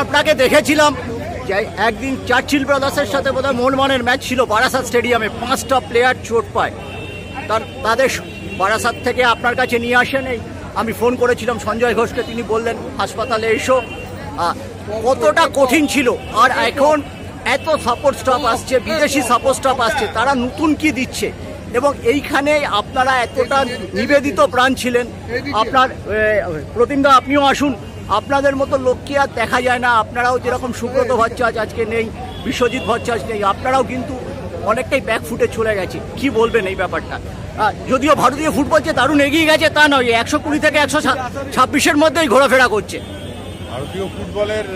আপনাকে দেখেছিলাম যে একদিন চার্চিল ব্রাদার্সের সাথে বোধহয় মোহনবাগানের ম্যাচ ছিল বারাসাত স্টেডিয়ামে, 5টা প্লেয়ার চোট পায়, তাদের বারাসাত থেকে আপনার কাছে নিয়ে আসেন। আমি ফোন করেছিলাম সঞ্জয় ঘোষকে, তিনি বললেন হাসপাতালে এসো। কতটা কঠিন ছিল, আর এখন এত সাপোর্ট স্টাফ আসছে, বিদেশি সাপোর্ট স্টাফ আসছে, তারা নতুন কি দিচ্ছে, এবং এইখানে আপনারা এতটা নিবেদিত প্রাণ ছিলেন। আপনার প্রতিমদা আপনিও আসুন, আপনাদের মতো লোককে আর দেখা যায় না। আপনারাও যেরকম সুব্রত ভট্টাচার্য আজকে নেই, বিশ্বজিৎ ভট্টাচার্য নেই, আপনারাও কিন্তু অনেকটাই ব্যাক ফুটে চলে গেছে। কি বলবেন এই ব্যাপারটা? যদিও ভারতীয় ফুটবল যে দারুণ এগিয়ে গেছে তা নয়, 120 থেকে 126-এর মধ্যেই ঘোরাফেরা করছে। ভারতীয় ফুটবলের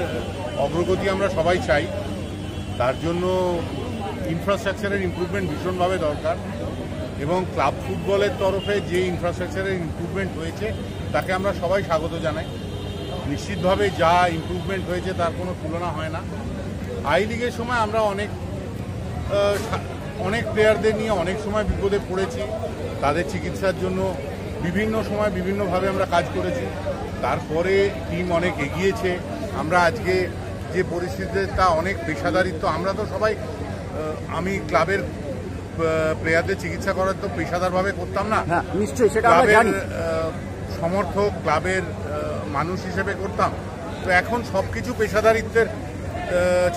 অগ্রগতি আমরা সবাই চাই, তার জন্য ইনফ্রাস্ট্রাকচারের ইমপ্রুভমেন্ট ভীষণভাবে দরকার, এবং ক্লাব ফুটবলের তরফে যে ইনফ্রাস্ট্রাকচারের ইমপ্রুভমেন্ট হয়েছে তাকে আমরা সবাই স্বাগত জানাই। নিশ্চিতভাবে যা ইমপ্রুভমেন্ট হয়েছে তার কোনো তুলনা হয় না। আই লিগের সময় আমরা অনেক প্লেয়ারদের নিয়ে অনেক সময় বিপদে পড়েছি, তাদের চিকিৎসার জন্য বিভিন্ন সময় বিভিন্নভাবে আমরা কাজ করেছি। তারপরে টিম অনেক এগিয়েছে। আমরা আজকে যে পরিস্থিতিতে তা অনেক পেশাদারিত্ব। আমরা তো সবাই, আমি ক্লাবের প্লেয়ারদের চিকিৎসা করার তো পেশাদারভাবে করতাম না, নিশ্চয়ই সেটা ক্লাবের সমর্থক, ক্লাবের মানুষ হিসেবে করতাম। তো এখন সব কিছু পেশাদারিত্বের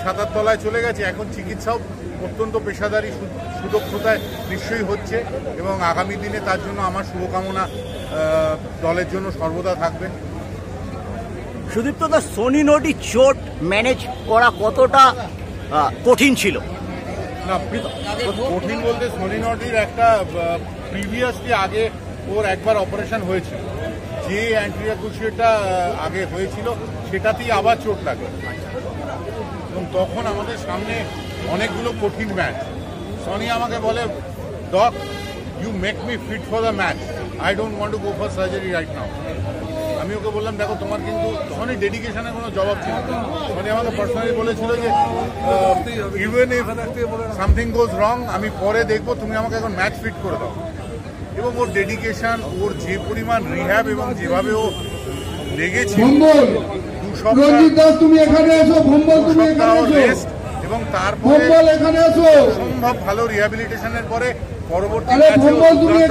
ছাতার তলায় চলে গেছে। এখন চিকিৎসাও অত্যন্ত পেশাদারি সুদক্ষতায় নিশ্চয়ই হচ্ছে, এবং আগামী দিনে তার জন্য আমার শুভকামনা দলের জন্য সর্বদা থাকবে। সুদীপ্ত দা, সনি নটি চোট ম্যানেজ করা কতটা কঠিন ছিল? না, কঠিন বলতে সনি নটির একটা প্রিভিয়াসলি আগে ওর একবার অপারেশন হয়েছিল, যে অ্যান্টেরিয়র ক্রুশিয়েটটা আগে হয়েছিল সেটাতেই আবার চোট লাগে, এবং তখন আমাদের সামনে অনেকগুলো কঠিন ম্যাচ। সনি আমাকে বলে, doc, you make me fit for the match, I don't want to go for surgery right now. আমি ওকে বললাম, দেখো তোমার কিন্তু সনি ডেডিকেশনের কোনো জবাব ছিল না। সনি আমাকে পার্সোনালি বলেছিল যে ইভেন ইফ সামথিং গোজ রং, আমি পরে দেখবো, তুমি আমাকে এখন ম্যাচ ফিট করে দাও। এবং ওর ডেডিকেশন, ওর যে পরিমাণ রিহ্যাব এবং যেভাবে ও লেগেছে, 2 সপ্তাহ রেস্ট, এবং তারপরে সম্ভব ভালো রিহ্যাবিলিটেশনের পরে পরবর্তী ম্যাচে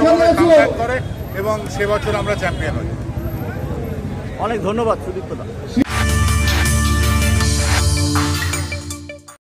কামব্যাক করে, এবং সে বছর আমরা চ্যাম্পিয়ন হই। অনেক ধন্যবাদ সুদীপ্ত দা।